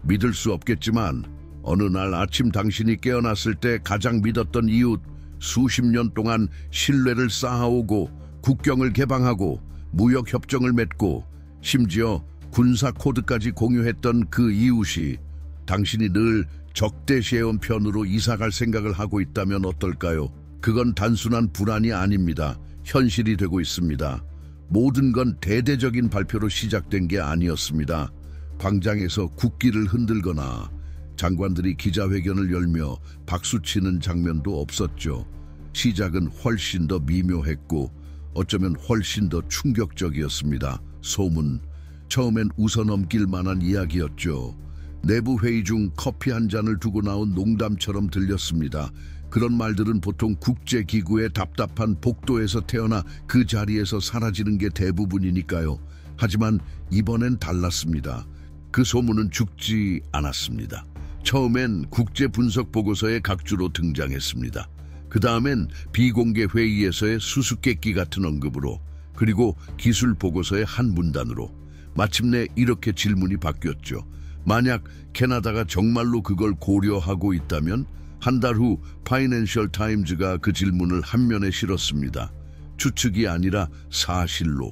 믿을 수 없겠지만 어느 날 아침 당신이 깨어났을 때 가장 믿었던 이웃, 수십 년 동안 신뢰를 쌓아오고 국경을 개방하고 무역협정을 맺고 심지어 군사 코드까지 공유했던 그 이웃이 당신이 늘 적대시해온 편으로 이사갈 생각을 하고 있다면 어떨까요? 그건 단순한 불안이 아닙니다. 현실이 되고 있습니다. 모든 건 대대적인 발표로 시작된 게 아니었습니다. 광장에서 국기를 흔들거나 장관들이 기자회견을 열며 박수치는 장면도 없었죠. 시작은 훨씬 더 미묘했고 어쩌면 훨씬 더 충격적이었습니다. 소문, 처음엔 웃어넘길 만한 이야기였죠. 내부 회의 중 커피 한 잔을 두고 나온 농담처럼 들렸습니다. 그런 말들은 보통 국제기구의 답답한 복도에서 태어나 그 자리에서 사라지는 게 대부분이니까요. 하지만 이번엔 달랐습니다. 그 소문은 죽지 않았습니다. 처음엔 국제분석보고서의 각주로 등장했습니다. 그 다음엔 비공개 회의에서의 수수께끼 같은 언급으로, 그리고 기술보고서의 한 문단으로 마침내 이렇게 질문이 바뀌었죠. 만약 캐나다가 정말로 그걸 고려하고 있다면? 한 달 후 파이낸셜 타임즈가 그 질문을 한 면에 실었습니다. 추측이 아니라 사실로.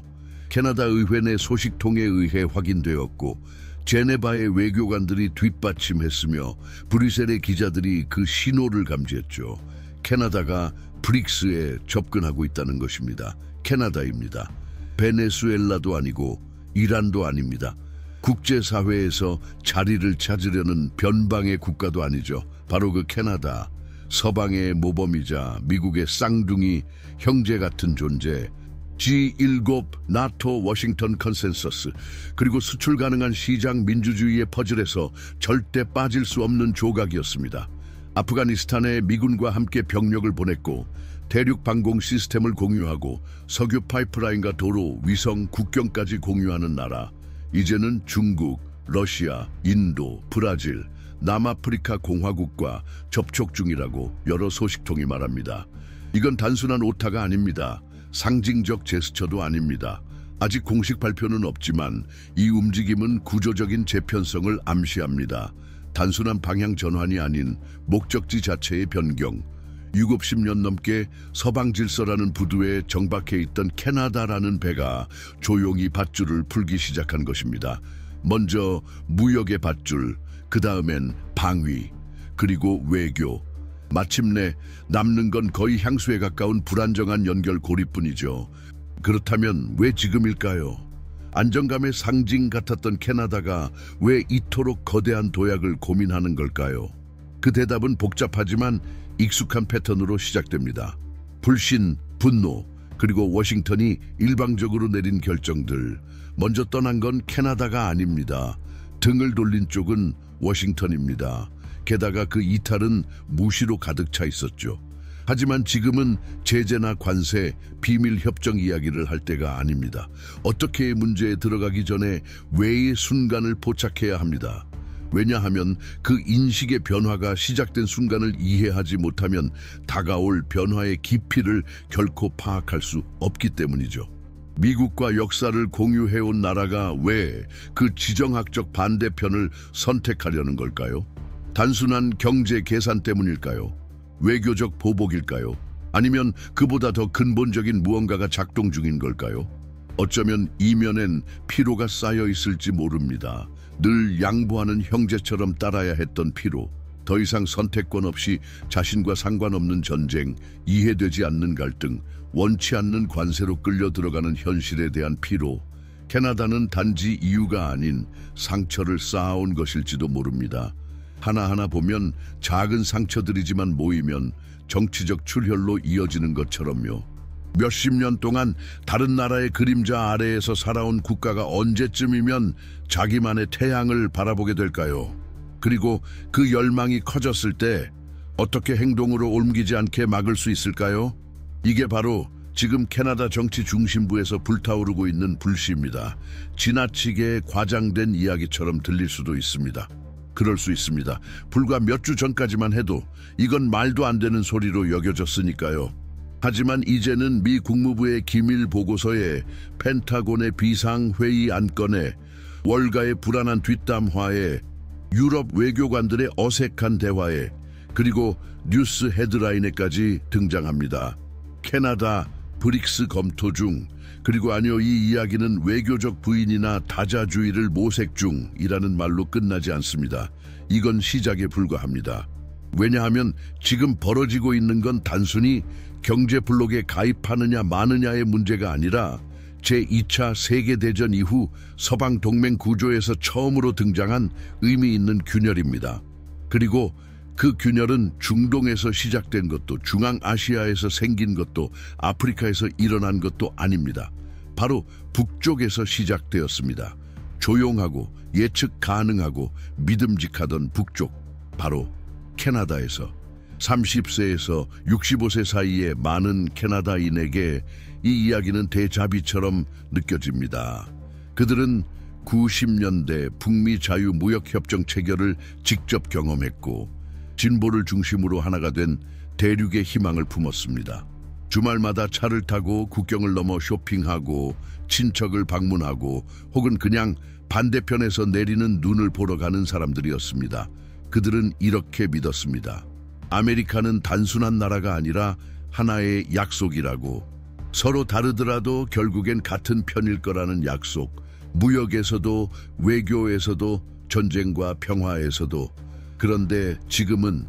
캐나다 의회 내 소식통에 의해 확인되었고 제네바의 외교관들이 뒷받침했으며 브뤼셀의 기자들이 그 신호를 감지했죠. 캐나다가 브릭스에 접근하고 있다는 것입니다. 캐나다입니다. 베네수엘라도 아니고 이란도 아닙니다. 국제사회에서 자리를 찾으려는 변방의 국가도 아니죠. 바로 그 캐나다, 서방의 모범이자 미국의 쌍둥이 형제 같은 존재, G7 나토 워싱턴 컨센서스, 그리고 수출 가능한 시장 민주주의의 퍼즐에서 절대 빠질 수 없는 조각이었습니다. 아프가니스탄에 미군과 함께 병력을 보냈고 대륙 방공 시스템을 공유하고 석유 파이프라인과 도로, 위성, 국경까지 공유하는 나라. 이제는 중국, 러시아, 인도, 브라질, 남아프리카 공화국과 접촉 중이라고 여러 소식통이 말합니다. 이건 단순한 오타가 아닙니다. 상징적 제스처도 아닙니다. 아직 공식 발표는 없지만 이 움직임은 구조적인 재편성을 암시합니다. 단순한 방향 전환이 아닌 목적지 자체의 변경. 60년 넘게 서방 질서라는 부두에 정박해 있던 캐나다라는 배가 조용히 밧줄을 풀기 시작한 것입니다. 먼저 무역의 밧줄, 그 다음엔 방위, 그리고 외교. 마침내 남는 건 거의 향수에 가까운 불안정한 연결 고리뿐이죠. 그렇다면 왜 지금일까요? 안정감의 상징 같았던 캐나다가 왜 이토록 거대한 도약을 고민하는 걸까요? 그 대답은 복잡하지만 익숙한 패턴으로 시작됩니다. 불신, 분노, 그리고 워싱턴이 일방적으로 내린 결정들. 먼저 떠난 건 캐나다가 아닙니다. 등을 돌린 쪽은 워싱턴입니다. 게다가 그 이탈은 무시로 가득 차 있었죠. 하지만 지금은 제재나 관세, 비밀 협정 이야기를 할 때가 아닙니다. 어떻게의 문제에 들어가기 전에 왜의 순간을 포착해야 합니다. 왜냐하면 그 인식의 변화가 시작된 순간을 이해하지 못하면 다가올 변화의 깊이를 결코 파악할 수 없기 때문이죠. 미국과 역사를 공유해온 나라가 왜 그 지정학적 반대편을 선택하려는 걸까요? 단순한 경제 계산 때문일까요? 외교적 보복일까요? 아니면 그보다 더 근본적인 무언가가 작동 중인 걸까요? 어쩌면 이면엔 피로가 쌓여 있을지 모릅니다. 늘 양보하는 형제처럼 따라야 했던 피로, 더 이상 선택권 없이 자신과 상관없는 전쟁, 이해되지 않는 갈등, 원치 않는 관세로 끌려 들어가는 현실에 대한 피로. 캐나다는 단지 이유가 아닌 상처를 쌓아온 것일지도 모릅니다. 하나하나 보면 작은 상처들이지만 모이면 정치적 출혈로 이어지는 것처럼요. 몇십 년 동안 다른 나라의 그림자 아래에서 살아온 국가가 언제쯤이면 자기만의 태양을 바라보게 될까요? 그리고 그 열망이 커졌을 때 어떻게 행동으로 옮기지 않게 막을 수 있을까요? 이게 바로 지금 캐나다 정치 중심부에서 불타오르고 있는 불씨입니다. 지나치게 과장된 이야기처럼 들릴 수도 있습니다. 그럴 수 있습니다. 불과 몇 주 전까지만 해도 이건 말도 안 되는 소리로 여겨졌으니까요. 하지만 이제는 미 국무부의 기밀 보고서에, 펜타곤의 비상회의 안건에, 월가의 불안한 뒷담화에, 유럽 외교관들의 어색한 대화에 그리고 뉴스 헤드라인에까지 등장합니다. 캐나다 브릭스 검토 중, 그리고 아니요, 이 이야기는 외교적 부인이나 다자주의를 모색 중이라는 말로 끝나지 않습니다. 이건 시작에 불과합니다. 왜냐하면 지금 벌어지고 있는 건 단순히 경제 블록에 가입하느냐 마느냐의 문제가 아니라 제2차 세계대전 이후 서방 동맹 구조에서 처음으로 등장한 의미 있는 균열입니다. 그리고 그 균열은 중동에서 시작된 것도, 중앙아시아에서 생긴 것도, 아프리카에서 일어난 것도 아닙니다. 바로 북쪽에서 시작되었습니다. 조용하고 예측 가능하고 믿음직하던 북쪽, 바로 캐나다에서 30세에서 65세 사이의 많은 캐나다인에게 이 이야기는 대자비처럼 느껴집니다. 그들은 90년대 북미 자유무역협정 체결을 직접 경험했고 진보를 중심으로 하나가 된 대륙의 희망을 품었습니다. 주말마다 차를 타고 국경을 넘어 쇼핑하고 친척을 방문하고 혹은 그냥 반대편에서 내리는 눈을 보러 가는 사람들이었습니다. 그들은 이렇게 믿었습니다. 아메리카는 단순한 나라가 아니라 하나의 약속이라고, 서로 다르더라도 결국엔 같은 편일 거라는 약속, 무역에서도 외교에서도 전쟁과 평화에서도. 그런데 지금은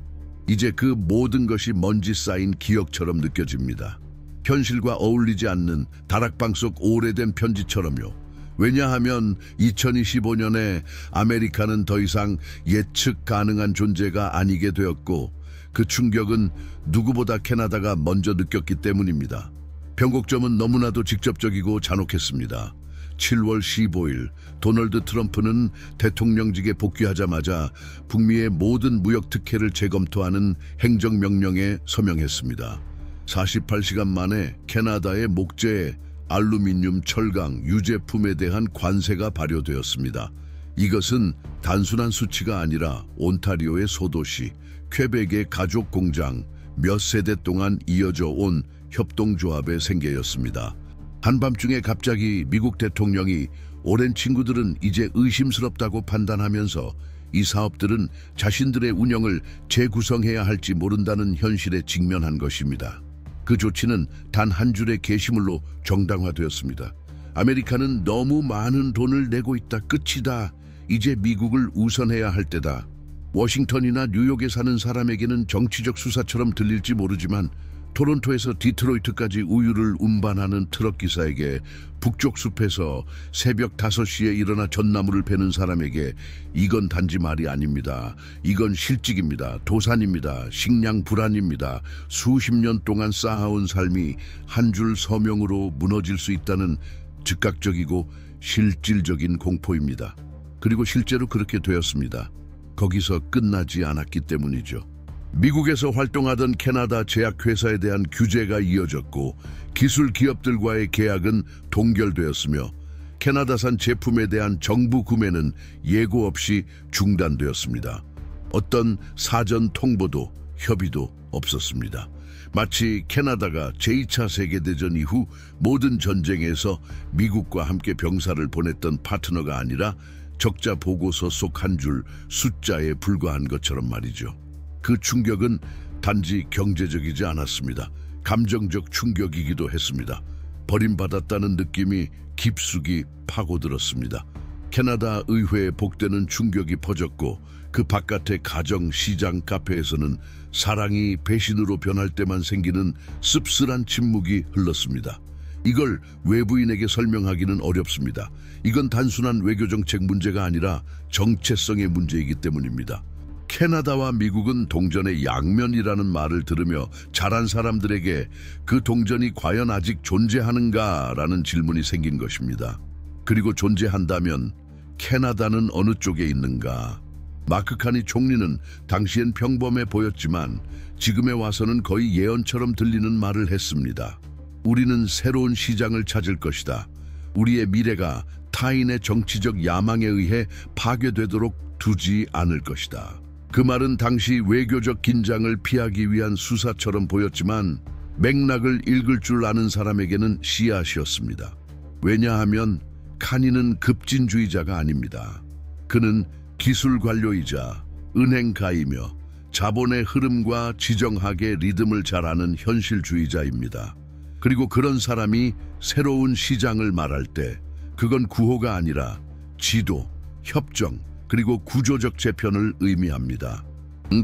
이제 그 모든 것이 먼지 쌓인 기억처럼 느껴집니다. 현실과 어울리지 않는 다락방 속 오래된 편지처럼요. 왜냐하면 2025년에 아메리카는 더 이상 예측 가능한 존재가 아니게 되었고, 그 충격은 누구보다 캐나다가 먼저 느꼈기 때문입니다. 변곡점은 너무나도 직접적이고 잔혹했습니다. 7월 15일 도널드 트럼프는 대통령직에 복귀하자마자 북미의 모든 무역 특혜를 재검토하는 행정명령에 서명했습니다. 48시간 만에 캐나다의 목재에 알루미늄, 철강, 유제품에 대한 관세가 발효되었습니다. 이것은 단순한 수치가 아니라 온타리오의 소도시, 퀘벡의 가족 공장, 몇 세대 동안 이어져 온 협동조합의 생계였습니다. 한밤중에 갑자기 미국 대통령이 오랜 친구들은 이제 의심스럽다고 판단하면서 이 사업들은 자신들의 운영을 재구성해야 할지 모른다는 현실에 직면한 것입니다. 그 조치는 단 한 줄의 게시물로 정당화되었습니다. 아메리카는 너무 많은 돈을 내고 있다. 끝이다. 이제 미국을 우선해야 할 때다. 워싱턴이나 뉴욕에 사는 사람에게는 정치적 수사처럼 들릴지 모르지만 토론토에서 디트로이트까지 우유를 운반하는 트럭 기사에게, 북쪽 숲에서 새벽 5시에 일어나 전나무를 베는 사람에게 이건 단지 말이 아닙니다. 이건 실직입니다. 도산입니다. 식량 불안입니다. 수십 년 동안 쌓아온 삶이 한 줄 서명으로 무너질 수 있다는 즉각적이고 실질적인 공포입니다. 그리고 실제로 그렇게 되었습니다. 거기서 끝나지 않았기 때문이죠. 미국에서 활동하던 캐나다 제약회사에 대한 규제가 이어졌고 기술 기업들과의 계약은 동결되었으며 캐나다산 제품에 대한 정부 구매는 예고 없이 중단되었습니다. 어떤 사전 통보도 협의도 없었습니다. 마치 캐나다가 제2차 세계대전 이후 모든 전쟁에서 미국과 함께 병사를 보냈던 파트너가 아니라 적자 보고서 속 한 줄 숫자에 불과한 것처럼 말이죠. 그 충격은 단지 경제적이지 않았습니다. 감정적 충격이기도 했습니다. 버림받았다는 느낌이 깊숙이 파고들었습니다. 캐나다 의회에 복되는 충격이 퍼졌고 그 바깥의 가정, 시장, 카페에서는 사랑이 배신으로 변할 때만 생기는 씁쓸한 침묵이 흘렀습니다. 이걸 외부인에게 설명하기는 어렵습니다. 이건 단순한 외교정책 문제가 아니라 정체성의 문제이기 때문입니다. 캐나다와 미국은 동전의 양면이라는 말을 들으며 자란 사람들에게 그 동전이 과연 아직 존재하는가라는 질문이 생긴 것입니다. 그리고 존재한다면 캐나다는 어느 쪽에 있는가? 마크 카니 총리는 당시엔 평범해 보였지만 지금에 와서는 거의 예언처럼 들리는 말을 했습니다. 우리는 새로운 시장을 찾을 것이다. 우리의 미래가 타인의 정치적 야망에 의해 파괴되도록 두지 않을 것이다. 그 말은 당시 외교적 긴장을 피하기 위한 수사처럼 보였지만 맥락을 읽을 줄 아는 사람에게는 씨앗이었습니다. 왜냐하면 카니는 급진주의자가 아닙니다. 그는 기술 관료이자 은행가이며 자본의 흐름과 지정학의 리듬을 잘 아는 현실주의자입니다. 그리고 그런 사람이 새로운 시장을 말할 때 그건 구호가 아니라 지도, 협정, 그리고 구조적 재편을 의미합니다.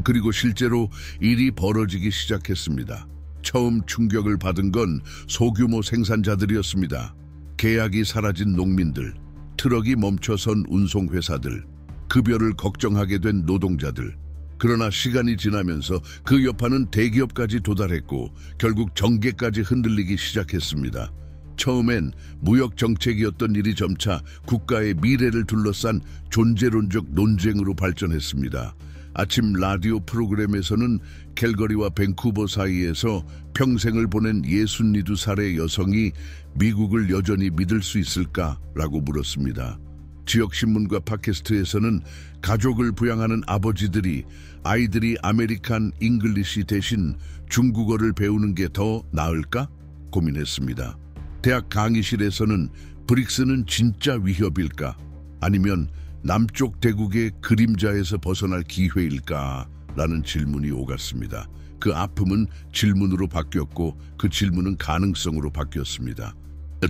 그리고 실제로 일이 벌어지기 시작했습니다. 처음 충격을 받은 건 소규모 생산자들이었습니다. 계약이 사라진 농민들, 트럭이 멈춰선 운송회사들, 급여를 걱정하게 된 노동자들. 그러나 시간이 지나면서 그 여파는 대기업까지 도달했고 결국 정계까지 흔들리기 시작했습니다. 처음엔 무역 정책이었던 일이 점차 국가의 미래를 둘러싼 존재론적 논쟁으로 발전했습니다. 아침 라디오 프로그램에서는 캘거리와 밴쿠버 사이에서 평생을 보낸 62살의 여성이 미국을 여전히 믿을 수 있을까라고 물었습니다. 지역신문과 팟캐스트에서는 가족을 부양하는 아버지들이 아이들이 아메리칸 잉글리시 대신 중국어를 배우는 게 더 나을까 고민했습니다. 대학 강의실에서는 브릭스는 진짜 위협일까? 아니면 남쪽 대국의 그림자에서 벗어날 기회일까? 라는 질문이 오갔습니다. 그 아픔은 질문으로 바뀌었고 그 질문은 가능성으로 바뀌었습니다.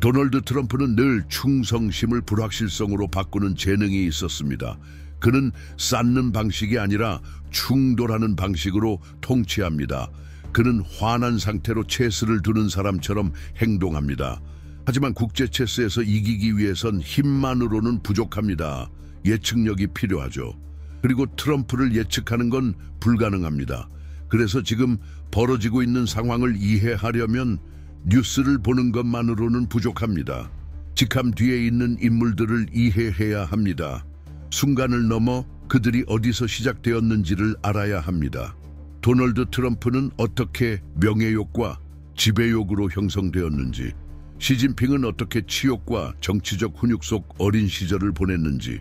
도널드 트럼프는 늘 충성심을 불확실성으로 바꾸는 재능이 있었습니다. 그는 쌓는 방식이 아니라 충돌하는 방식으로 통치합니다. 그는 화난 상태로 체스를 두는 사람처럼 행동합니다. 하지만 국제 체스에서 이기기 위해선 힘만으로는 부족합니다. 예측력이 필요하죠. 그리고 트럼프를 예측하는 건 불가능합니다. 그래서 지금 벌어지고 있는 상황을 이해하려면 뉴스를 보는 것만으로는 부족합니다. 직함 뒤에 있는 인물들을 이해해야 합니다. 순간을 넘어 그들이 어디서 시작되었는지를 알아야 합니다. 도널드 트럼프는 어떻게 명예욕과 지배욕으로 형성되었는지, 시진핑은 어떻게 치욕과 정치적 훈육 속 어린 시절을 보냈는지,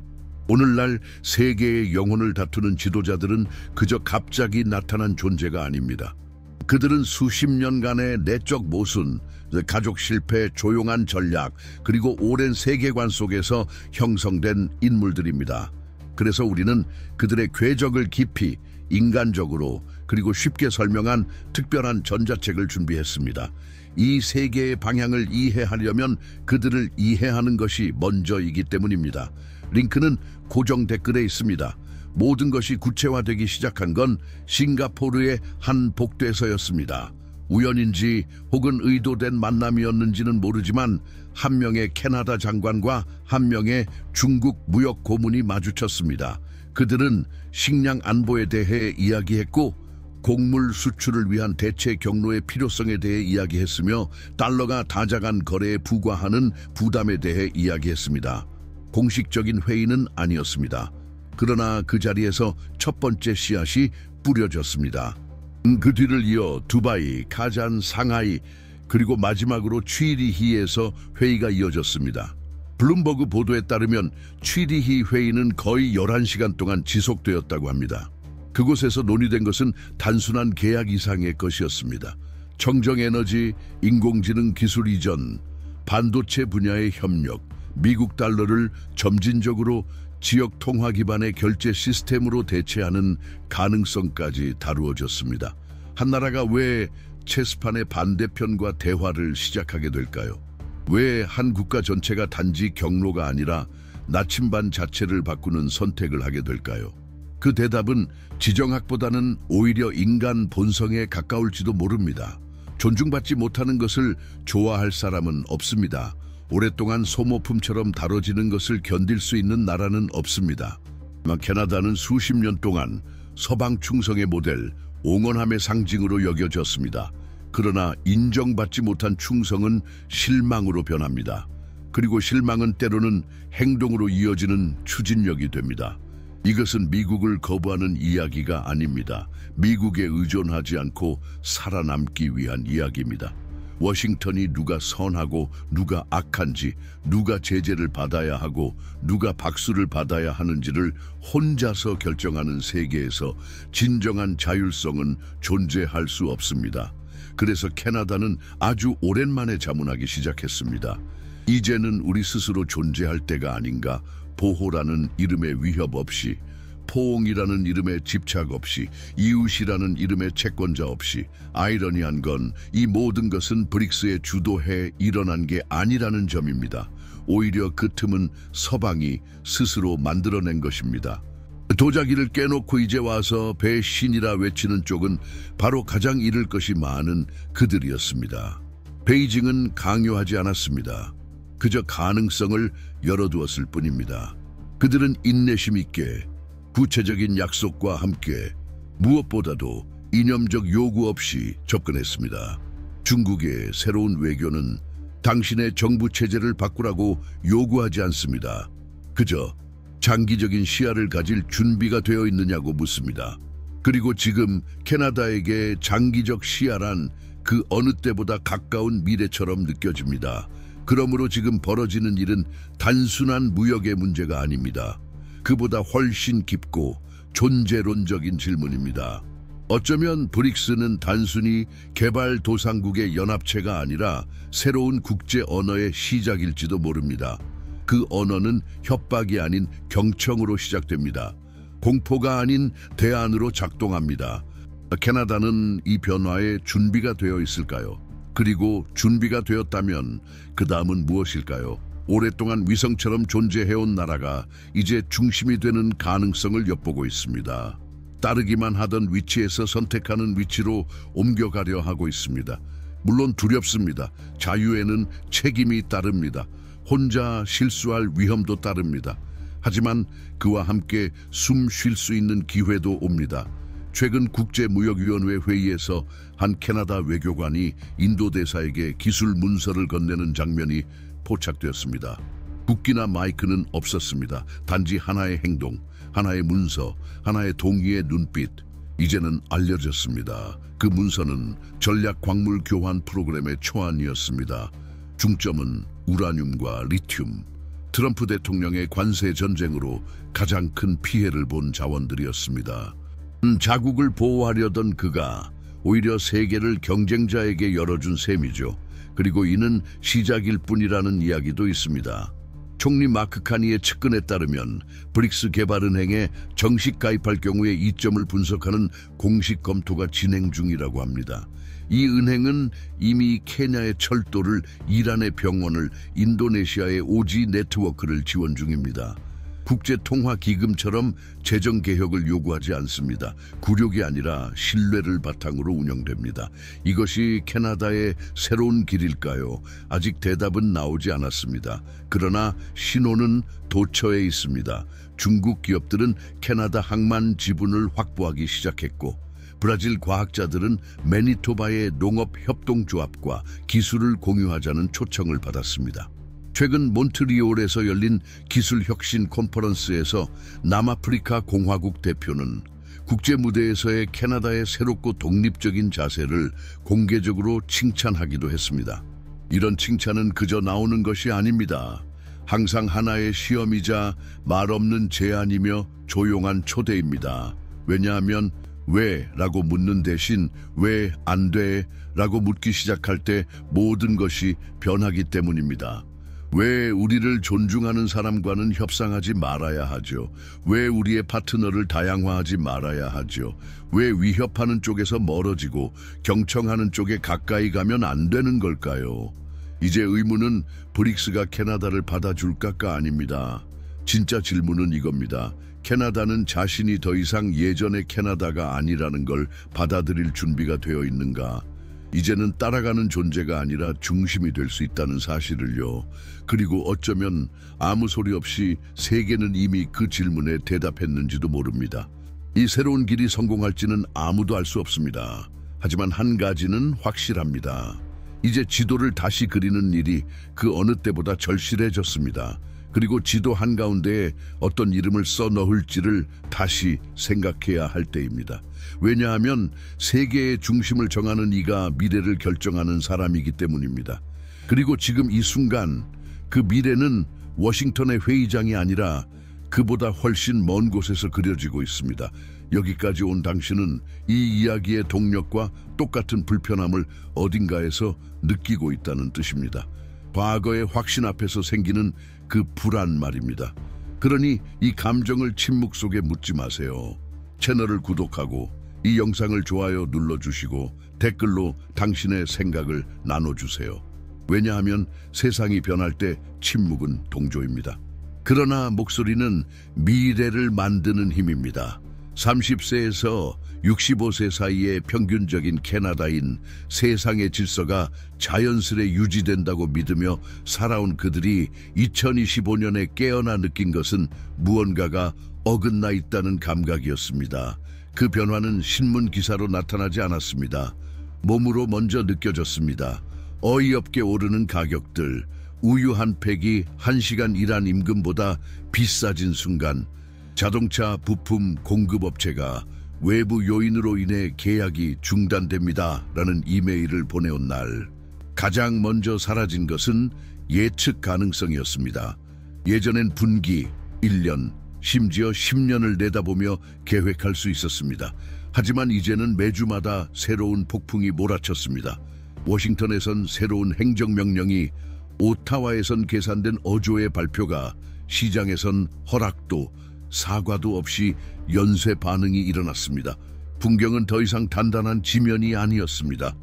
오늘날 세계의 영혼을 다투는 지도자들은 그저 갑자기 나타난 존재가 아닙니다. 그들은 수십 년간의 내적 모순, 가족 실패, 조용한 전략, 그리고 오랜 세계관 속에서 형성된 인물들입니다. 그래서 우리는 그들의 궤적을 깊이, 인간적으로, 그리고 쉽게 설명한 특별한 전자책을 준비했습니다. 이 세계의 방향을 이해하려면 그들을 이해하는 것이 먼저이기 때문입니다. 링크는 고정 댓글에 있습니다. 모든 것이 구체화되기 시작한 건 싱가포르의 한 복도에서였습니다. 우연인지 혹은 의도된 만남이었는지는 모르지만 한 명의 캐나다 장관과 한 명의 중국 무역 고문이 마주쳤습니다. 그들은 식량 안보에 대해 이야기했고 곡물 수출을 위한 대체 경로의 필요성에 대해 이야기했으며 달러가 다자간 거래에 부과하는 부담에 대해 이야기했습니다. 공식적인 회의는 아니었습니다. 그러나 그 자리에서 첫 번째 씨앗이 뿌려졌습니다. 그 뒤를 이어 두바이, 카잔, 상하이, 그리고 마지막으로 취리히에서 회의가 이어졌습니다. 블룸버그 보도에 따르면 취리히 회의는 거의 11시간 동안 지속되었다고 합니다. 그곳에서 논의된 것은 단순한 계약 이상의 것이었습니다. 청정에너지, 인공지능 기술 이전, 반도체 분야의 협력, 미국 달러를 점진적으로 지역 통화 기반의 결제 시스템으로 대체하는 가능성까지 다루어졌습니다. 한 나라가 왜 체스판의 반대편과 대화를 시작하게 될까요? 왜 한 국가 전체가 단지 경로가 아니라 나침반 자체를 바꾸는 선택을 하게 될까요? 그 대답은 지정학보다는 오히려 인간 본성에 가까울지도 모릅니다. 존중받지 못하는 것을 좋아할 사람은 없습니다. 오랫동안 소모품처럼 다뤄지는 것을 견딜 수 있는 나라는 없습니다. 캐나다는 수십 년 동안 서방 충성의 모델, 옹원함의 상징으로 여겨졌습니다. 그러나 인정받지 못한 충성은 실망으로 변합니다. 그리고 실망은 때로는 행동으로 이어지는 추진력이 됩니다. 이것은 미국을 거부하는 이야기가 아닙니다. 미국에 의존하지 않고 살아남기 위한 이야기입니다. 워싱턴이 누가 선하고 누가 악한지, 누가 제재를 받아야 하고 누가 박수를 받아야 하는지를 혼자서 결정하는 세계에서 진정한 자율성은 존재할 수 없습니다. 그래서 캐나다는 아주 오랜만에 자문하기 시작했습니다. 이제는 우리 스스로 존재할 때가 아닌가, 보호라는 이름의 위협 없이 포옹이라는 이름에 집착 없이, 이웃이라는 이름의 채권자 없이. 아이러니한 건 이 모든 것은 브릭스의 주도해 일어난 게 아니라는 점입니다. 오히려 그 틈은 서방이 스스로 만들어낸 것입니다. 도자기를 깨놓고 이제 와서 배신이라 외치는 쪽은 바로 가장 잃을 것이 많은 그들이었습니다. 베이징은 강요하지 않았습니다. 그저 가능성을 열어두었을 뿐입니다. 그들은 인내심 있게, 구체적인 약속과 함께, 무엇보다도 이념적 요구 없이 접근했습니다. 중국의 새로운 외교는 당신의 정부 체제를 바꾸라고 요구하지 않습니다. 그저 장기적인 시야를 가질 준비가 되어 있느냐고 묻습니다. 그리고 지금 캐나다에게 장기적 시야란 그 어느 때보다 가까운 미래처럼 느껴집니다. 그러므로 지금 벌어지는 일은 단순한 무역의 문제가 아닙니다. 그보다 훨씬 깊고 존재론적인 질문입니다. 어쩌면 브릭스는 단순히 개발도상국의 연합체가 아니라 새로운 국제 언어의 시작일지도 모릅니다. 그 언어는 협박이 아닌 경청으로 시작됩니다. 공포가 아닌 대안으로 작동합니다. 캐나다는 이 변화에 준비가 되어 있을까요? 그리고 준비가 되었다면 그 다음은 무엇일까요? 오랫동안 위성처럼 존재해온 나라가 이제 중심이 되는 가능성을 엿보고 있습니다. 따르기만 하던 위치에서 선택하는 위치로 옮겨가려 하고 있습니다. 물론 두렵습니다. 자유에는 책임이 따릅니다. 혼자 실수할 위험도 따릅니다. 하지만 그와 함께 숨 쉴 수 있는 기회도 옵니다. 최근 국제무역위원회 회의에서 한 캐나다 외교관이 인도 대사에게 기술 문서를 건네는 장면이 포착되었습니다. 국기나 마이크는 없었습니다. 단지 하나의 행동, 하나의 문서, 하나의 동의의 눈빛. 이제는 알려졌습니다. 그 문서는 전략 광물 교환 프로그램의 초안이었습니다. 중점은 우라늄과 리튬, 트럼프 대통령의 관세 전쟁으로 가장 큰 피해를 본 자원들이었습니다. 자국을 보호하려던 그가 오히려 세계를 경쟁자에게 열어준 셈이죠. 그리고 이는 시작일 뿐이라는 이야기도 있습니다. 총리 마크 카니의 측근에 따르면 브릭스 개발은행에 정식 가입할 경우의 이점을 분석하는 공식 검토가 진행 중이라고 합니다. 이 은행은 이미 케냐의 철도를, 이란의 병원을, 인도네시아의 오지 네트워크를 지원 중입니다. 국제통화기금처럼 재정개혁을 요구하지 않습니다. 굴욕이 아니라 신뢰를 바탕으로 운영됩니다. 이것이 캐나다의 새로운 길일까요? 아직 대답은 나오지 않았습니다. 그러나 신호는 도처에 있습니다. 중국 기업들은 캐나다 항만 지분을 확보하기 시작했고, 브라질 과학자들은 매니토바의 농업협동조합과 기술을 공유하자는 초청을 받았습니다. 최근 몬트리올에서 열린 기술혁신 컨퍼런스에서 남아프리카 공화국 대표는 국제 무대에서의 캐나다의 새롭고 독립적인 자세를 공개적으로 칭찬하기도 했습니다. 이런 칭찬은 그저 나오는 것이 아닙니다. 항상 하나의 시험이자 말없는 제안이며 조용한 초대입니다. 왜냐하면 왜? 라고 묻는 대신 왜 안 돼? 라고 묻기 시작할 때 모든 것이 변하기 때문입니다. 왜 우리를 존중하는 사람과는 협상하지 말아야 하죠? 왜 우리의 파트너를 다양화하지 말아야 하죠? 왜 위협하는 쪽에서 멀어지고 경청하는 쪽에 가까이 가면 안 되는 걸까요? 이제 의문은 브릭스가 캐나다를 받아줄까가 아닙니다. 진짜 질문은 이겁니다. 캐나다는 자신이 더 이상 예전의 캐나다가 아니라는 걸 받아들일 준비가 되어 있는가? 이제는 따라가는 존재가 아니라 중심이 될 수 있다는 사실을요. 그리고 어쩌면 아무 소리 없이 세계는 이미 그 질문에 대답했는지도 모릅니다. 이 새로운 길이 성공할지는 아무도 알 수 없습니다. 하지만 한 가지는 확실합니다. 이제 지도를 다시 그리는 일이 그 어느 때보다 절실해졌습니다. 그리고 지도 한가운데에 어떤 이름을 써 넣을지를 다시 생각해야 할 때입니다. 왜냐하면 세계의 중심을 정하는 이가 미래를 결정하는 사람이기 때문입니다. 그리고 지금 이 순간 그 미래는 워싱턴의 회의장이 아니라 그보다 훨씬 먼 곳에서 그려지고 있습니다. 여기까지 온 당신은 이 이야기의 동력과 똑같은 불편함을 어딘가에서 느끼고 있다는 뜻입니다. 과거의 확신 앞에서 생기는 그 불안 말입니다. 그러니 이 감정을 침묵 속에 묻지 마세요. 채널을 구독하고 이 영상을 좋아요 눌러주시고 댓글로 당신의 생각을 나눠주세요. 왜냐하면 세상이 변할 때 침묵은 동조입니다. 그러나 목소리는 미래를 만드는 힘입니다. 30세에서 65세 사이의 평균적인 캐나다인 세상의 질서가 자연스레 유지된다고 믿으며 살아온 그들이 2025년에 깨어나 느낀 것은 무언가가 어긋나 있다는 감각이었습니다. 그 변화는 신문 기사로 나타나지 않았습니다. 몸으로 먼저 느껴졌습니다. 어이없게 오르는 가격들, 우유 한 팩이 1시간 일한 임금보다 비싸진 순간, 자동차 부품 공급업체가 외부 요인으로 인해 계약이 중단됩니다 라는 이메일을 보내온 날, 가장 먼저 사라진 것은 예측 가능성이었습니다. 예전엔 분기, 1년, 심지어 10년을 내다보며 계획할 수 있었습니다. 하지만 이제는 매주마다 새로운 폭풍이 몰아쳤습니다. 워싱턴에선 새로운 행정명령이, 오타와에선 계산된 어조의 발표가, 시장에선 허락도 사과도 없이 연쇄 반응이 일어났습니다. 풍경은 더 이상 단단한 지면이 아니었습니다.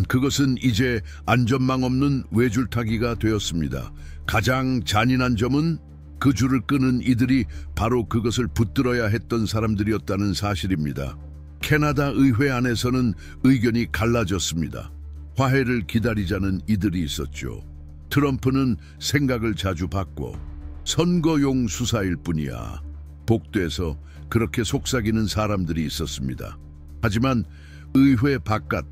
그것은 이제 안전망 없는 외줄타기가 되었습니다. 가장 잔인한 점은 그 줄을 끄는 이들이 바로 그것을 붙들어야 했던 사람들이었다는 사실입니다. 캐나다 의회 안에서는 의견이 갈라졌습니다. 화해를 기다리자는 이들이 있었죠. 트럼프는 생각을 자주 바꿔 선거용 수사일 뿐이야. 복도에서 그렇게 속삭이는 사람들이 있었습니다. 하지만 의회 바깥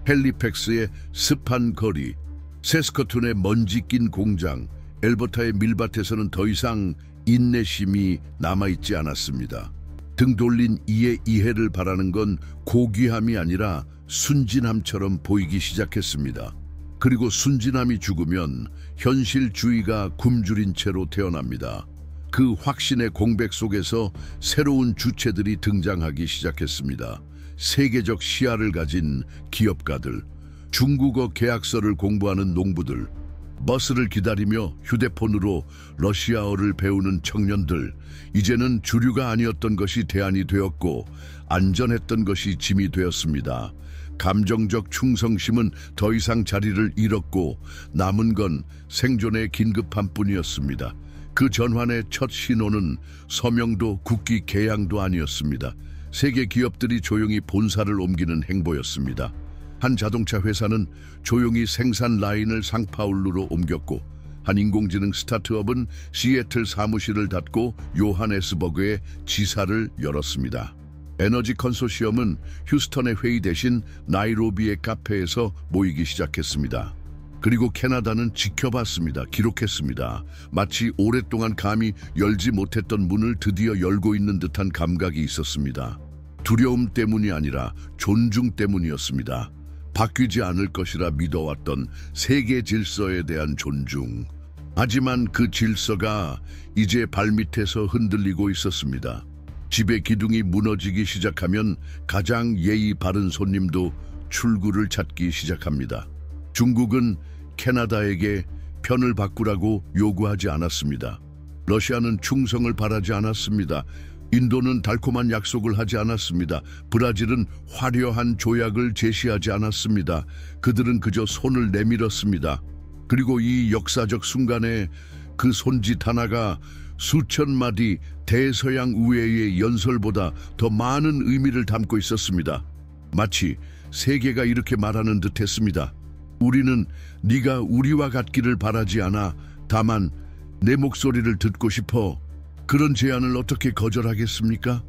헬리팩스의 습한 거리, 세스커툰의 먼지 낀 공장, 엘버타의 밀밭에서는 더 이상 인내심이 남아있지 않았습니다. 등 돌린 이의 이해를 바라는 건 고귀함이 아니라 순진함처럼 보이기 시작했습니다. 그리고 순진함이 죽으면 현실주의가 굶주린 채로 태어납니다. 그 확신의 공백 속에서 새로운 주체들이 등장하기 시작했습니다. 세계적 시야를 가진 기업가들, 중국어 계약서를 공부하는 농부들, 버스를 기다리며 휴대폰으로 러시아어를 배우는 청년들. 이제는 주류가 아니었던 것이 대안이 되었고 안전했던 것이 짐이 되었습니다. 감정적 충성심은 더 이상 자리를 잃었고 남은 건 생존의 긴급함 뿐이었습니다. 그 전환의 첫 신호는 서명도 국기 개양도 아니었습니다. 세계 기업들이 조용히 본사를 옮기는 행보였습니다. 한 자동차 회사는 조용히 생산 라인을 상파울루로 옮겼고, 한 인공지능 스타트업은 시애틀 사무실을 닫고 요하네스버그에 지사를 열었습니다. 에너지 컨소시엄은 휴스턴의 회의 대신 나이로비의 카페에서 모이기 시작했습니다. 그리고 캐나다는 지켜봤습니다. 기록했습니다. 마치 오랫동안 감히 열지 못했던 문을 드디어 열고 있는 듯한 감각이 있었습니다. 두려움 때문이 아니라 존중 때문이었습니다. 바뀌지 않을 것이라 믿어왔던 세계 질서에 대한 존중. 하지만 그 질서가 이제 발밑에서 흔들리고 있었습니다. 집의 기둥이 무너지기 시작하면 가장 예의 바른 손님도 출구를 찾기 시작합니다. 중국은 캐나다에게 편을 바꾸라고 요구하지 않았습니다. 러시아는 충성을 바라지 않았습니다. 인도는 달콤한 약속을 하지 않았습니다. 브라질은 화려한 조약을 제시하지 않았습니다. 그들은 그저 손을 내밀었습니다. 그리고 이 역사적 순간에 그 손짓 하나가 수천 마디 대서양 우회의 연설보다 더 많은 의미를 담고 있었습니다. 마치 세계가 이렇게 말하는 듯 했습니다. 우리는 네가 우리와 같기를 바라지 않아. 다만 내 목소리를 듣고 싶어. 그런 제안을 어떻게 거절하겠습니까?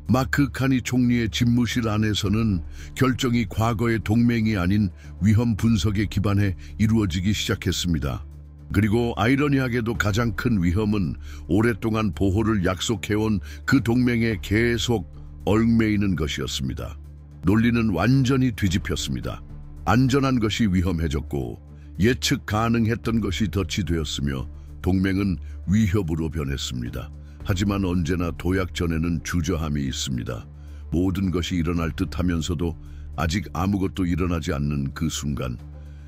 마크 카니 총리의 집무실 안에서는 결정이 과거의 동맹이 아닌 위험 분석에 기반해 이루어지기 시작했습니다. 그리고 아이러니하게도 가장 큰 위험은 오랫동안 보호를 약속해온 그 동맹에 계속 얽매이는 것이었습니다. 논리는 완전히 뒤집혔습니다. 안전한 것이 위험해졌고 예측 가능했던 것이 덫이 되었으며 동맹은 위협으로 변했습니다. 하지만 언제나 도약 전에는 주저함이 있습니다. 모든 것이 일어날 듯 하면서도 아직 아무것도 일어나지 않는 그 순간,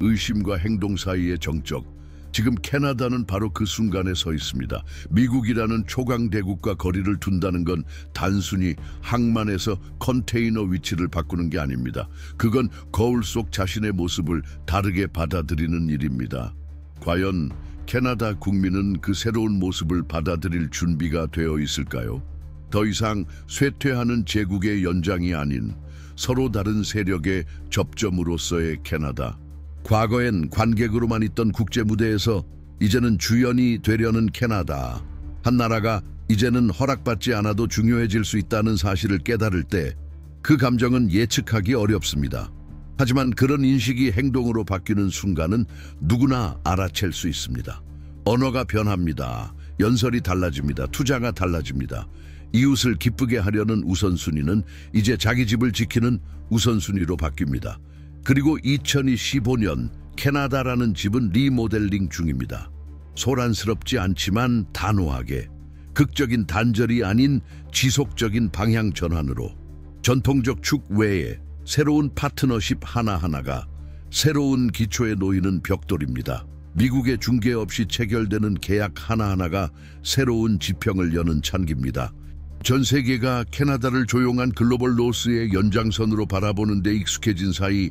의심과 행동 사이의 정적, 지금 캐나다는 바로 그 순간에 서 있습니다. 미국이라는 초강 대국과 거리를 둔다는 건 단순히 항만에서 컨테이너 위치를 바꾸는 게 아닙니다. 그건 거울 속 자신의 모습을 다르게 받아들이는 일입니다. 과연 캐나다 국민은 그 새로운 모습을 받아들일 준비가 되어 있을까요? 더 이상 쇠퇴하는 제국의 연장이 아닌 서로 다른 세력의 접점으로서의 캐나다. 과거엔 관객으로만 있던 국제 무대에서 이제는 주연이 되려는 캐나다. 한 나라가 이제는 허락받지 않아도 중요해질 수 있다는 사실을 깨달을 때 그 감정은 예측하기 어렵습니다. 하지만 그런 인식이 행동으로 바뀌는 순간은 누구나 알아챌 수 있습니다. 언어가 변합니다. 연설이 달라집니다. 투자가 달라집니다. 이웃을 기쁘게 하려는 우선순위는 이제 자기 집을 지키는 우선순위로 바뀝니다. 그리고 2025년 캐나다라는 집은 리모델링 중입니다. 소란스럽지 않지만 단호하게, 극적인 단절이 아닌 지속적인 방향 전환으로 전통적 축 외에 새로운 파트너십 하나하나가 새로운 기초에 놓이는 벽돌입니다. 미국의 중개 없이 체결되는 계약 하나하나가 새로운 지평을 여는 찬기입니다. 전 세계가 캐나다를 조용한 글로벌 노스의 연장선으로 바라보는 데 익숙해진 사이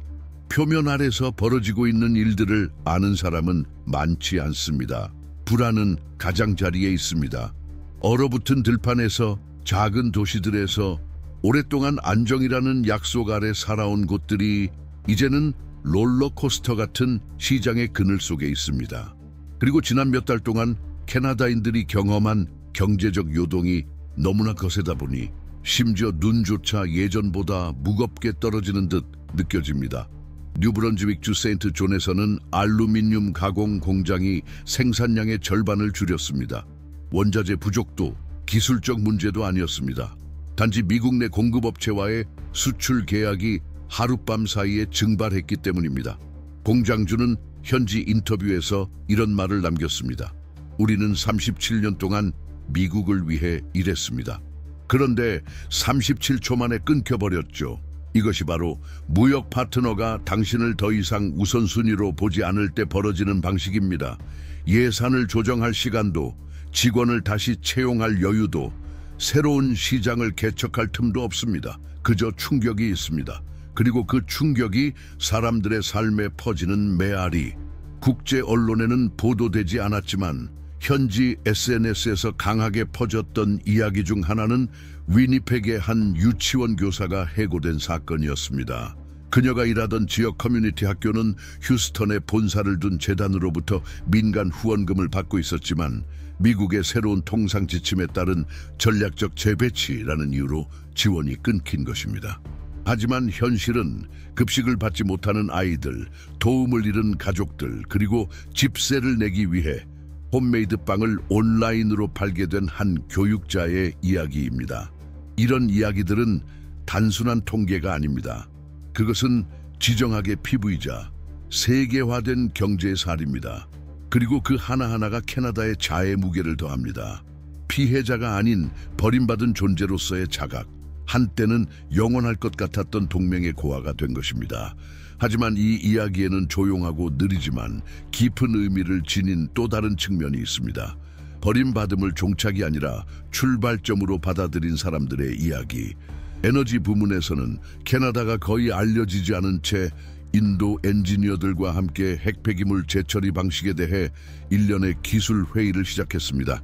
표면 아래서 벌어지고 있는 일들을 아는 사람은 많지 않습니다. 불안은 가장자리에 있습니다. 얼어붙은 들판에서, 작은 도시들에서 오랫동안 안정이라는 약속 아래 살아온 곳들이 이제는 롤러코스터 같은 시장의 그늘 속에 있습니다. 그리고 지난 몇 달 동안 캐나다인들이 경험한 경제적 요동이 너무나 거세다 보니 심지어 눈조차 예전보다 무겁게 떨어지는 듯 느껴집니다. 뉴브런즈윅주 세인트 존에서는 알루미늄 가공 공장이 생산량의 절반을 줄였습니다. 원자재 부족도 기술적 문제도 아니었습니다. 단지 미국 내 공급업체와의 수출 계약이 하룻밤 사이에 증발했기 때문입니다. 공장주는 현지 인터뷰에서 이런 말을 남겼습니다. 우리는 37년 동안 미국을 위해 일했습니다. 그런데 37초 만에 끊겨버렸죠. 이것이 바로 무역 파트너가 당신을 더 이상 우선순위로 보지 않을 때 벌어지는 방식입니다. 예산을 조정할 시간도, 직원을 다시 채용할 여유도, 새로운 시장을 개척할 틈도 없습니다. 그저 충격이 있습니다. 그리고 그 충격이 사람들의 삶에 퍼지는 메아리. 국제 언론에는 보도되지 않았지만 현지 SNS에서 강하게 퍼졌던 이야기 중 하나는 위니펙의 한 유치원 교사가 해고된 사건이었습니다. 그녀가 일하던 지역 커뮤니티 학교는 휴스턴에 본사를 둔 재단으로부터 민간 후원금을 받고 있었지만 미국의 새로운 통상 지침에 따른 전략적 재배치라는 이유로 지원이 끊긴 것입니다. 하지만 현실은 급식을 받지 못하는 아이들, 도움을 잃은 가족들, 그리고 집세를 내기 위해 홈메이드 빵을 온라인으로 팔게 된 한 교육자의 이야기입니다. 이런 이야기들은 단순한 통계가 아닙니다. 그것은 지정학의 피부이자 세계화된 경제의 살입니다. 그리고 그 하나하나가 캐나다의 자의 무게를 더합니다. 피해자가 아닌 버림받은 존재로서의 자각, 한때는 영원할 것 같았던 동맹의 고아가 된 것입니다. 하지만 이 이야기에는 조용하고 느리지만 깊은 의미를 지닌 또 다른 측면이 있습니다. 버림받음을 종착이 아니라 출발점으로 받아들인 사람들의 이야기. 에너지 부문에서는 캐나다가 거의 알려지지 않은 채 인도 엔지니어들과 함께 핵폐기물 재처리 방식에 대해 일련의 기술 회의를 시작했습니다.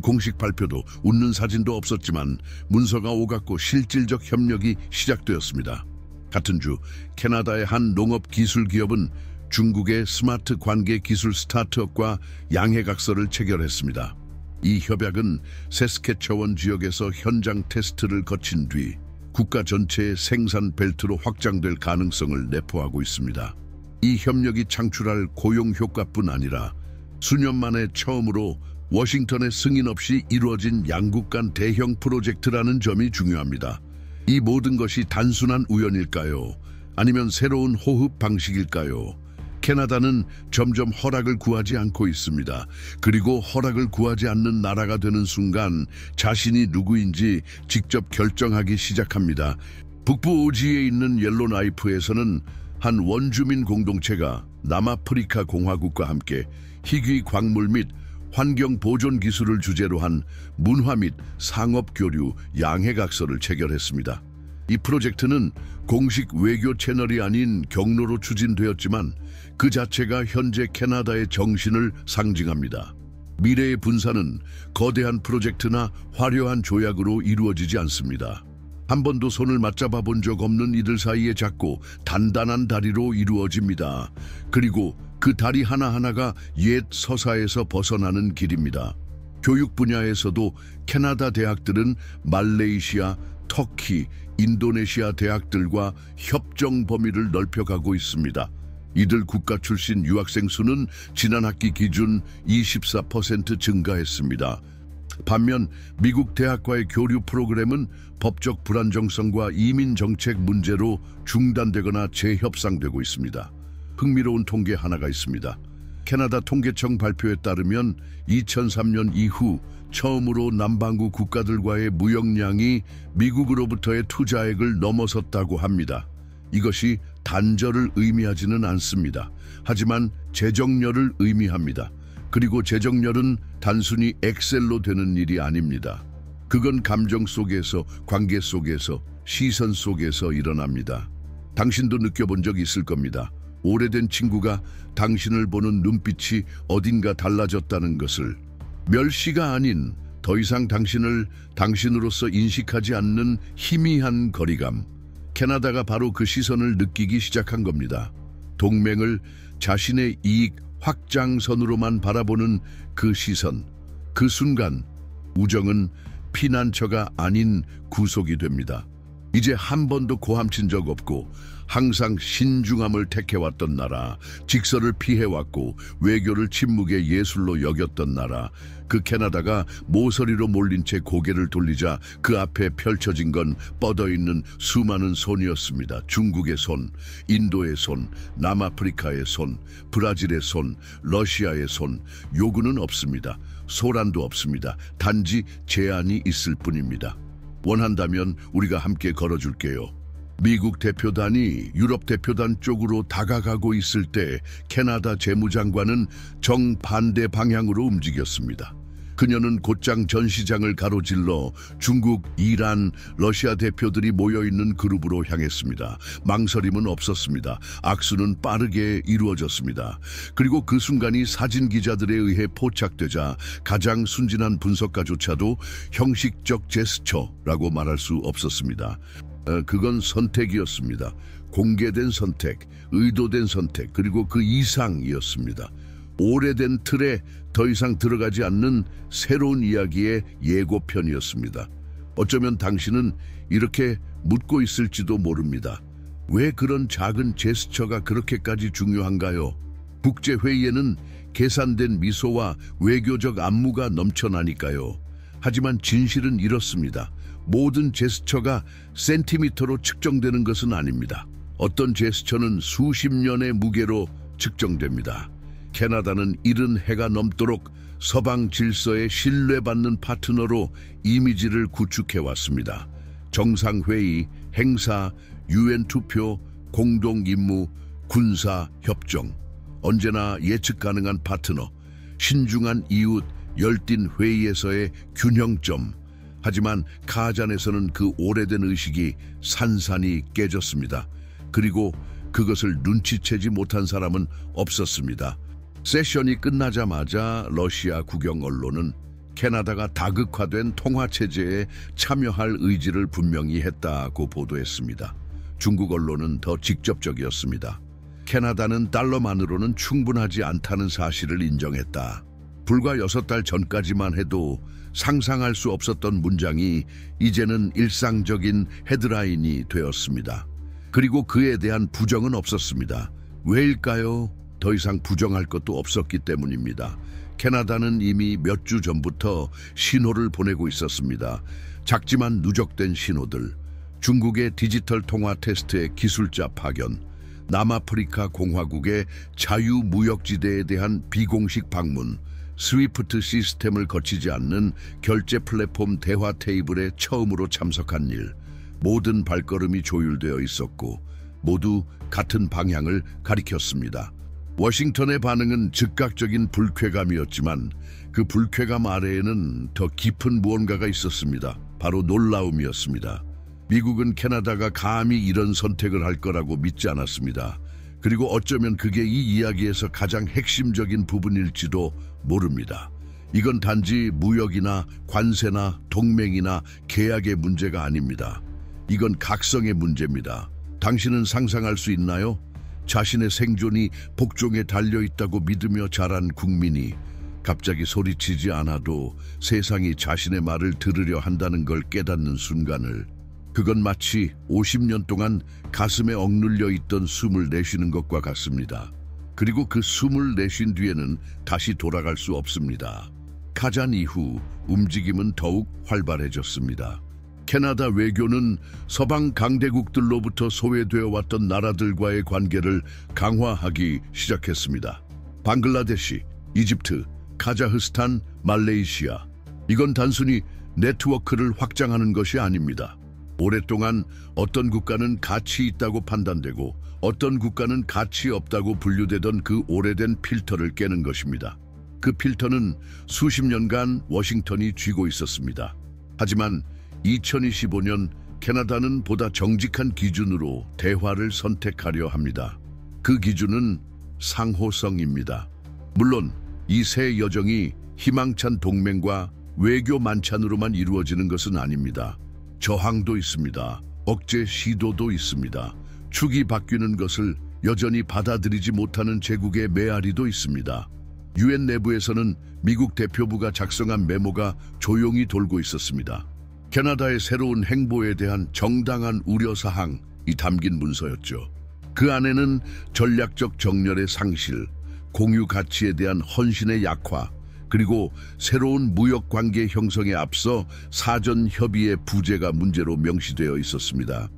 공식 발표도 웃는 사진도 없었지만 문서가 오갔고 실질적 협력이 시작되었습니다. 같은 주 캐나다의 한 농업 기술 기업은 중국의 스마트 관계 기술 스타트업과 양해각서를 체결했습니다. 이 협약은 세스케처원 지역에서 현장 테스트를 거친 뒤 국가 전체의 생산 벨트로 확장될 가능성을 내포하고 있습니다. 이 협력이 창출할 고용 효과뿐 아니라 수년 만에 처음으로 워싱턴의 승인 없이 이루어진 양국 간 대형 프로젝트라는 점이 중요합니다. 이 모든 것이 단순한 우연일까요? 아니면 새로운 호흡 방식일까요? 캐나다는 점점 허락을 구하지 않고 있습니다. 그리고 허락을 구하지 않는 나라가 되는 순간 자신이 누구인지 직접 결정하기 시작합니다. 북부 오지에 있는 옐로나이프에서는 한 원주민 공동체가 남아프리카 공화국과 함께 희귀 광물 및 환경 보존 기술을 주제로 한 문화 및 상업 교류 양해각서를 체결했습니다. 이 프로젝트는 공식 외교 채널이 아닌 경로로 추진되었지만 그 자체가 현재 캐나다의 정신을 상징합니다. 미래의 분산은 거대한 프로젝트나 화려한 조약으로 이루어지지 않습니다. 한 번도 손을 맞잡아 본 적 없는 이들 사이에 작고 단단한 다리로 이루어집니다. 그리고 그 다리 하나하나가 옛 서사에서 벗어나는 길입니다. 교육 분야에서도 캐나다 대학들은 말레이시아, 터키, 인도네시아 대학들과 협정 범위를 넓혀가고 있습니다. 이들 국가 출신 유학생 수는 지난 학기 기준 24% 증가했습니다. 반면 미국 대학과의 교류 프로그램은 법적 불안정성과 이민 정책 문제로 중단되거나 재협상되고 있습니다. 흥미로운 통계 하나가 있습니다. 캐나다 통계청 발표에 따르면 2003년 이후 처음으로 남반구 국가들과의 무역량이 미국으로부터의 투자액을 넘어섰다고 합니다. 이것이 단절을 의미하지는 않습니다. 하지만 재정렬을 의미합니다. 그리고 재정렬은 단순히 엑셀로 되는 일이 아닙니다. 그건 감정 속에서, 관계 속에서, 시선 속에서 일어납니다. 당신도 느껴본 적 있을 겁니다. 오래된 친구가 당신을 보는 눈빛이 어딘가 달라졌다는 것을. 멸시가 아닌 더 이상 당신을 당신으로서 인식하지 않는 희미한 거리감. 캐나다가 바로 그 시선을 느끼기 시작한 겁니다. 동맹을 자신의 이익 확장선으로만 바라보는 그 시선. 그 순간 우정은 피난처가 아닌 구속이 됩니다. 이제 한 번도 고함친 적 없고 항상 신중함을 택해왔던 나라, 직설을 피해왔고 외교를 침묵의 예술로 여겼던 나라, 그 캐나다가 모서리로 몰린 채 고개를 돌리자 그 앞에 펼쳐진 건 뻗어있는 수많은 손이었습니다. 중국의 손, 인도의 손, 남아프리카의 손, 브라질의 손, 러시아의 손. 요구는 없습니다. 소란도 없습니다. 단지 제안이 있을 뿐입니다. 원한다면 우리가 함께 걸어줄게요. 미국 대표단이 유럽 대표단 쪽으로 다가가고 있을 때 캐나다 재무장관은 정반대 방향으로 움직였습니다. 그녀는 곧장 전시장을 가로질러 중국, 이란, 러시아 대표들이 모여있는 그룹으로 향했습니다. 망설임은 없었습니다. 악수는 빠르게 이루어졌습니다. 그리고 그 순간이 사진 기자들에 의해 포착되자 가장 순진한 분석가조차도 형식적 제스처라고 말할 수 없었습니다. 그건 선택이었습니다. 공개된 선택, 의도된 선택, 그리고 그 이상이었습니다. 오래된 틀에 더 이상 들어가지 않는 새로운 이야기의 예고편이었습니다. 어쩌면 당신은 이렇게 묻고 있을지도 모릅니다. 왜 그런 작은 제스처가 그렇게까지 중요한가요? 국제회의에는 계산된 미소와 외교적 안무가 넘쳐나니까요. 하지만 진실은 이렇습니다. 모든 제스처가 센티미터로 측정되는 것은 아닙니다. 어떤 제스처는 수십 년의 무게로 측정됩니다. 캐나다는 이른 해가 넘도록 서방 질서에 신뢰받는 파트너로 이미지를 구축해왔습니다. 정상회의, 행사, 유엔 투표, 공동임무, 군사협정. 언제나 예측 가능한 파트너, 신중한 이웃, 열띤 회의에서의 균형점. 하지만 카잔에서는 그 오래된 의식이 산산이 깨졌습니다. 그리고 그것을 눈치채지 못한 사람은 없었습니다. 세션이 끝나자마자 러시아 국영 언론은 캐나다가 다극화된 통화체제에 참여할 의지를 분명히 했다고 보도했습니다. 중국 언론은 더 직접적이었습니다. 캐나다는 달러만으로는 충분하지 않다는 사실을 인정했다. 불과 6달 전까지만 해도 상상할 수 없었던 문장이 이제는 일상적인 헤드라인이 되었습니다. 그리고 그에 대한 부정은 없었습니다. 왜일까요? 더 이상 부정할 것도 없었기 때문입니다. 캐나다는 이미 몇 주 전부터 신호를 보내고 있었습니다. 작지만 누적된 신호들. 중국의 디지털 통화 테스트의 기술자 파견, 남아프리카 공화국의 자유무역지대에 대한 비공식 방문, 스위프트 시스템을 거치지 않는 결제 플랫폼 대화 테이블에 처음으로 참석한 일. 모든 발걸음이 조율되어 있었고 모두 같은 방향을 가리켰습니다. 워싱턴의 반응은 즉각적인 불쾌감이었지만 그 불쾌감 아래에는 더 깊은 무언가가 있었습니다. 바로 놀라움이었습니다. 미국은 캐나다가 감히 이런 선택을 할 거라고 믿지 않았습니다. 그리고 어쩌면 그게 이 이야기에서 가장 핵심적인 부분일지도 모릅니다. 이건 단지 무역이나 관세나 동맹이나 계약의 문제가 아닙니다. 이건 각성의 문제입니다. 당신은 상상할 수 있나요? 자신의 생존이 복종에 달려있다고 믿으며 자란 국민이 갑자기 소리치지 않아도 세상이 자신의 말을 들으려 한다는 걸 깨닫는 순간을, 그건 마치 50년 동안 가슴에 억눌려 있던 숨을 내쉬는 것과 같습니다. 그리고 그 숨을 내쉰 뒤에는 다시 돌아갈 수 없습니다. 카잔 이후 움직임은 더욱 활발해졌습니다. 캐나다 외교는 서방 강대국들로부터 소외되어 왔던 나라들과의 관계를 강화하기 시작했습니다. 방글라데시, 이집트, 카자흐스탄, 말레이시아. 이건 단순히 네트워크를 확장하는 것이 아닙니다. 오랫동안 어떤 국가는 가치 있다고 판단되고 어떤 국가는 가치 없다고 분류되던 그 오래된 필터를 깨는 것입니다. 그 필터는 수십 년간 워싱턴이 쥐고 있었습니다. 하지만 2025년 캐나다는 보다 정직한 기준으로 대화를 선택하려 합니다. 그 기준은 상호성입니다. 물론 이 새 여정이 희망찬 동맹과 외교 만찬으로만 이루어지는 것은 아닙니다. 저항도 있습니다. 억제 시도도 있습니다. 축이 바뀌는 것을 여전히 받아들이지 못하는 제국의 메아리도 있습니다. 유엔 내부에서는 미국 대표부가 작성한 메모가 조용히 돌고 있었습니다. 캐나다의 새로운 행보에 대한 정당한 우려사항이 담긴 문서였죠. 그 안에는 전략적 정렬의 상실, 공유 가치에 대한 헌신의 약화, 그리고 새로운 무역관계 형성에 앞서 사전 협의의 부재가 문제로 명시되어 있었습니다.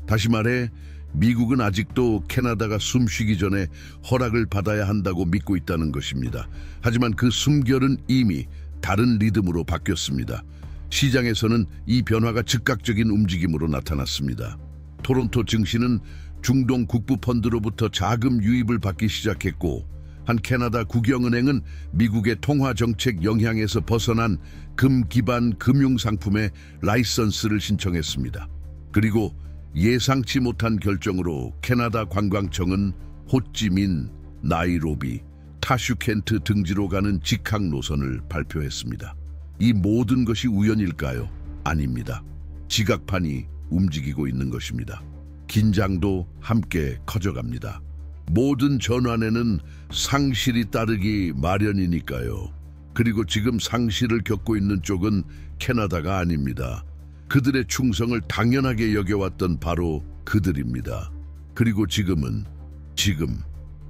다시 말해 미국은 아직도 캐나다가 숨쉬기 전에 허락을 받아야 한다고 믿고 있다는 것입니다. 하지만 그 숨결은 이미 다른 리듬으로 바뀌었습니다. 시장에서는 이 변화가 즉각적인 움직임으로 나타났습니다. 토론토 증시는 중동 국부펀드로부터 자금 유입을 받기 시작했고, 한 캐나다 국영은행은 미국의 통화정책 영향에서 벗어난 금 기반 금융상품의 라이선스를 신청했습니다. 그리고 예상치 못한 결정으로 캐나다 관광청은 호찌민, 나이로비, 타슈켄트 등지로 가는 직항 노선을 발표했습니다. 이 모든 것이 우연일까요? 아닙니다. 지각판이 움직이고 있는 것입니다. 긴장도 함께 커져갑니다. 모든 전환에는 상실이 따르기 마련이니까요. 그리고 지금 상실을 겪고 있는 쪽은 캐나다가 아닙니다. 그들의 충성을 당연하게 여겨왔던 바로 그들입니다. 그리고 지금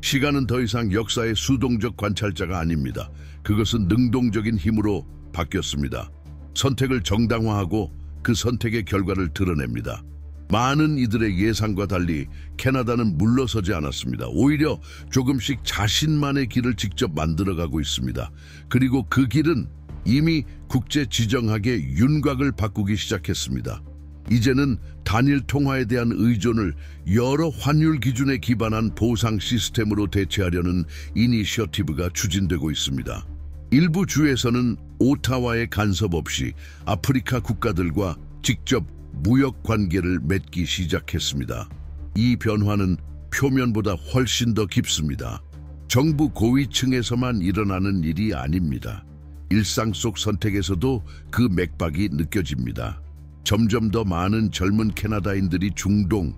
시간은 더 이상 역사의 수동적 관찰자가 아닙니다. 그것은 능동적인 힘으로 바뀌었습니다. 선택을 정당화하고 그 선택의 결과를 드러냅니다. 많은 이들의 예상과 달리 캐나다는 물러서지 않았습니다. 오히려 조금씩 자신만의 길을 직접 만들어가고 있습니다. 그리고 그 길은 이미 국제 지정학의 윤곽을 바꾸기 시작했습니다. 이제는 단일 통화에 대한 의존을 여러 환율 기준에 기반한 보상 시스템으로 대체하려는 이니셔티브가 추진되고 있습니다. 일부 주에서는 오타와의 간섭 없이 아프리카 국가들과 직접 무역 관계를 맺기 시작했습니다. 이 변화는 표면보다 훨씬 더 깊습니다. 정부 고위층에서만 일어나는 일이 아닙니다. 일상 속 선택에서도 그 맥박이 느껴집니다. 점점 더 많은 젊은 캐나다인들이 중동,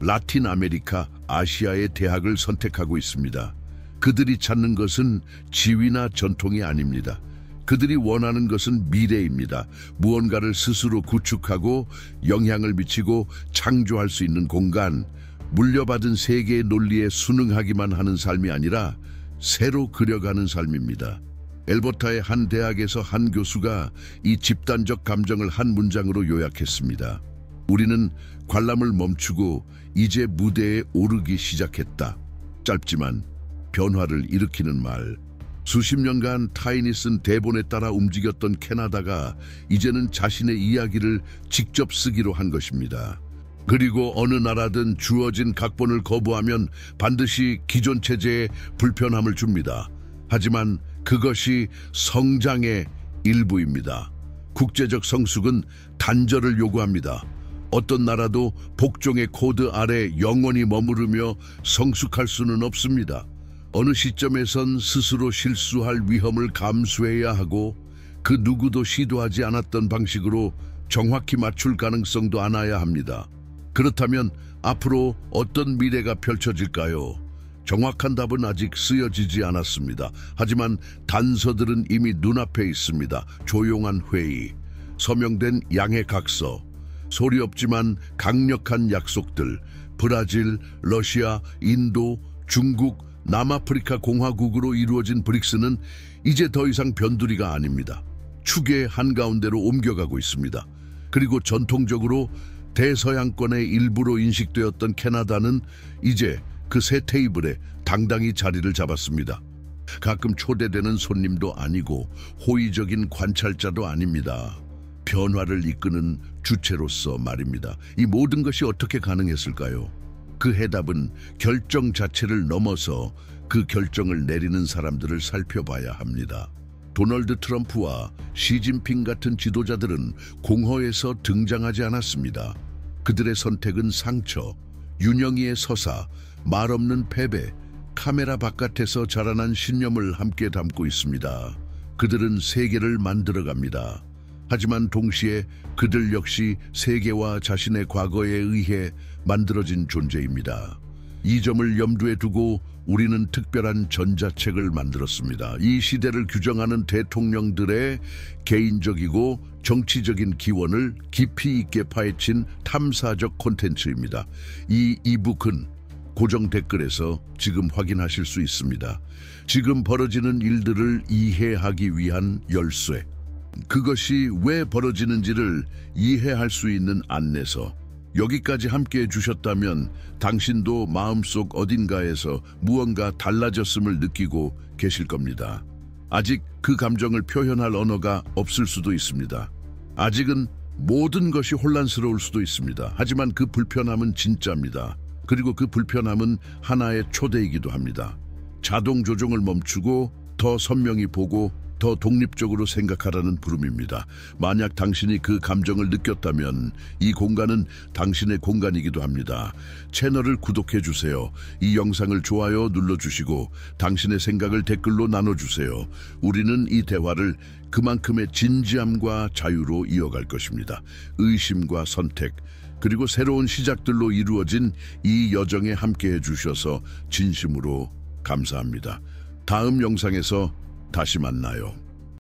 라틴 아메리카, 아시아의 대학을 선택하고 있습니다. 그들이 찾는 것은 지위나 전통이 아닙니다. 그들이 원하는 것은 미래입니다. 무언가를 스스로 구축하고 영향을 미치고 창조할 수 있는 공간, 물려받은 세계의 논리에 순응하기만 하는 삶이 아니라 새로 그려가는 삶입니다. 엘버타의 한 대학에서 한 교수가 이 집단적 감정을 한 문장으로 요약했습니다. 우리는 관람을 멈추고 이제 무대에 오르기 시작했다. 짧지만 변화를 일으키는 말. 수십 년간 타인이 쓴 대본에 따라 움직였던 캐나다가 이제는 자신의 이야기를 직접 쓰기로 한 것입니다. 그리고 어느 나라든 주어진 각본을 거부하면 반드시 기존 체제에 불편함을 줍니다. 하지만 그것이 성장의 일부입니다. 국제적 성숙은 단절을 요구합니다. 어떤 나라도 복종의 코드 아래 영원히 머무르며 성숙할 수는 없습니다. 어느 시점에선 스스로 실수할 위험을 감수해야 하고 그 누구도 시도하지 않았던 방식으로 정확히 맞출 가능성도 안아야 합니다. 그렇다면 앞으로 어떤 미래가 펼쳐질까요? 정확한 답은 아직 쓰여지지 않았습니다. 하지만 단서들은 이미 눈앞에 있습니다. 조용한 회의, 서명된 양해 각서, 소리 없지만 강력한 약속들, 브라질, 러시아, 인도, 중국, 남아프리카 공화국으로 이루어진 브릭스는 이제 더 이상 변두리가 아닙니다. 축의 한가운데로 옮겨가고 있습니다. 그리고 전통적으로 대서양권의 일부로 인식되었던 캐나다는 이제 그 새 테이블에 당당히 자리를 잡았습니다. 가끔 초대되는 손님도 아니고 호의적인 관찰자도 아닙니다. 변화를 이끄는 주체로서 말입니다. 이 모든 것이 어떻게 가능했을까요? 그 해답은 결정 자체를 넘어서 그 결정을 내리는 사람들을 살펴봐야 합니다. 도널드 트럼프와 시진핑 같은 지도자들은 공허에서 등장하지 않았습니다. 그들의 선택은 상처, 윤영이의 서사, 말없는 패배, 카메라 바깥에서 자라난 신념을 함께 담고 있습니다. 그들은 세계를 만들어갑니다. 하지만 동시에 그들 역시 세계와 자신의 과거에 의해 만들어진 존재입니다. 이 점을 염두에 두고 우리는 특별한 전자책을 만들었습니다. 이 시대를 규정하는 대통령들의 개인적이고 정치적인 기원을 깊이 있게 파헤친 탐사적 콘텐츠입니다. 이 이북은 고정 댓글에서 지금 확인하실 수 있습니다. 지금 벌어지는 일들을 이해하기 위한 열쇠. 그것이 왜 벌어지는지를 이해할 수 있는 안내서. 여기까지 함께해 주셨다면 당신도 마음속 어딘가에서 무언가 달라졌음을 느끼고 계실 겁니다. 아직 그 감정을 표현할 언어가 없을 수도 있습니다. 아직은 모든 것이 혼란스러울 수도 있습니다. 하지만 그 불편함은 진짜입니다. 그리고 그 불편함은 하나의 초대이기도 합니다. 자동 조종을 멈추고 더 선명히 보고 더 독립적으로 생각하라는 부름입니다. 만약 당신이 그 감정을 느꼈다면 이 공간은 당신의 공간이기도 합니다. 채널을 구독해 주세요. 이 영상을 좋아요 눌러주시고 당신의 생각을 댓글로 나눠주세요. 우리는 이 대화를 그만큼의 진지함과 자유로 이어갈 것입니다. 의심과 선택, 그리고 새로운 시작들로 이루어진 이 여정에 함께해 주셔서 진심으로 감사합니다. 다음 영상에서 다시 만나요.